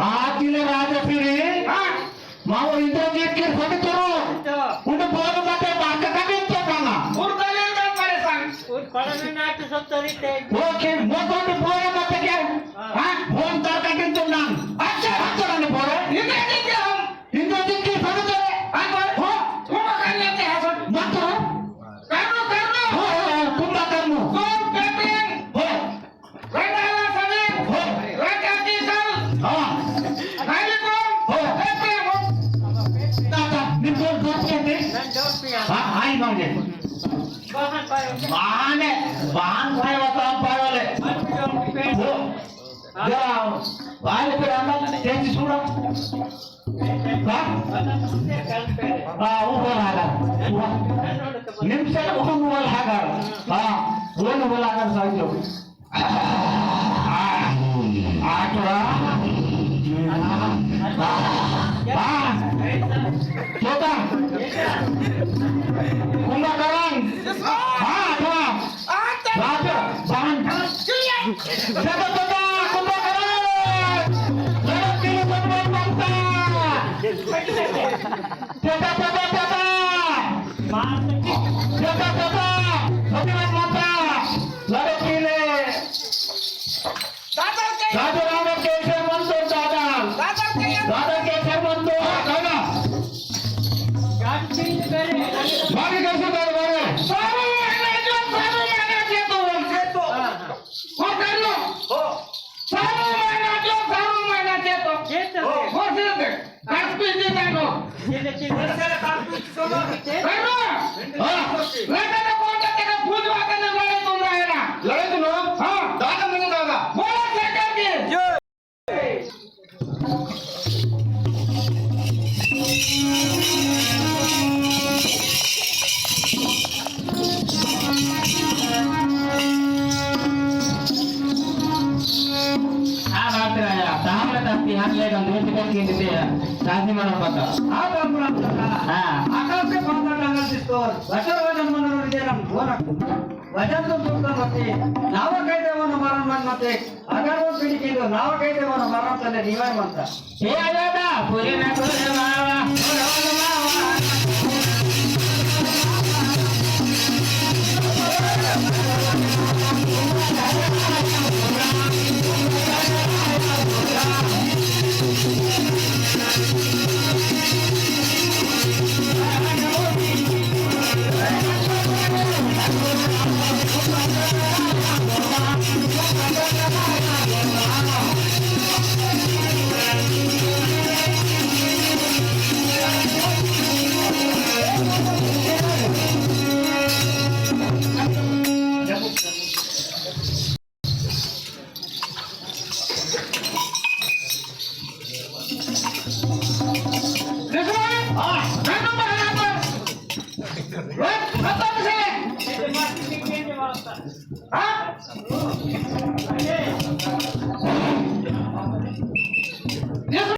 ಆತಿನ ರಾಜಪಿರಿ ಮಾವು ಇಂದ್ರಜಿತ್ ಹೊಡಿತರು ಉಂಡು ಬೋಲು ಮತ್ತೆ ಬಾಕ ಕಗಿತ್ತು ಕಾಣ ಉರ್ದಲೆ ಮಾರೆ ಸಂಗ್ ಉರ್ ಕೊಳನೆ ನಾಟಿ ಸತ್ತರಿತೆ ಓಕೆ ಮೊದಲು ಬೋಲ ಮತ್ತೆ ಗೆ ಹೋಂ ತರಕಂತು ನಾನು ಅಚ್ಚ ಹತ್ತರನೆ ಬೋಲ ಇಂದ್ರಜಿತ್ ಇಂದ್ರಜಿತ್ ಹೊಡಿತರೆ ಆಗ ಹೋ ತುಂಬ ಕಣ್ಣೆ ಹಸ ಮತ್ತು ಕರ್ನು ಕರ್ನು ಹೋ ತುಂಬ ಕರ್ನು ಹೋ ಪೇಪಿಂಗ್ ಹೋ ರಂಗಾಲ ಸನೆ ಹೋ ರಾಕಾತಿ ಸಲ್ ಹಾ ನಾಯಿಕೋ ಹೋ ಪೇಪಿಂಗ್ दादा निकोल दोस्ते मैं दोस्तिया हां आई मांगे बाहन है बाहन भाई बता पावले हो जा बाहर पे अंदर चेंज सुनो हां वो बोला निम्से वो बोला हां वो बोला कर साइजो आटरा Coba. Kumbakaran. Coba. Baca. Bahan. Coba kumbakaran. Coba pilih teman bangsa. Coba. Coba. Teman bangsa. Lalu pilih. Dadah nama keser mantul dadah. Dadah keser mantul. बारी कैसे कर बारे सारू मैंने किया तो वो कर लो हो सारू मैंने किया तो हो सिर्फ दस पीस देता है ये सारे काम सुनो कर लो लड़का ने कौन सा तेरा भूत वाला ने लड़े तुम लोग हाँ दादा मैंने दादा बोला क्या करके ध्यान लेगा मुझे कौन कहते हैं राजी मानो पता हाँ बाबू हाँ आकाश से कौन सा डांगल जिसको बचर वजन मनोर विजय राम बोला वजन तो दूसरा मते नावा कहते वो नमारन मन मते अगर वो पीढ़ी की तो नावा कहते वो नमारन चले निवार मनता ये आजा पूरी ना पूरे मावा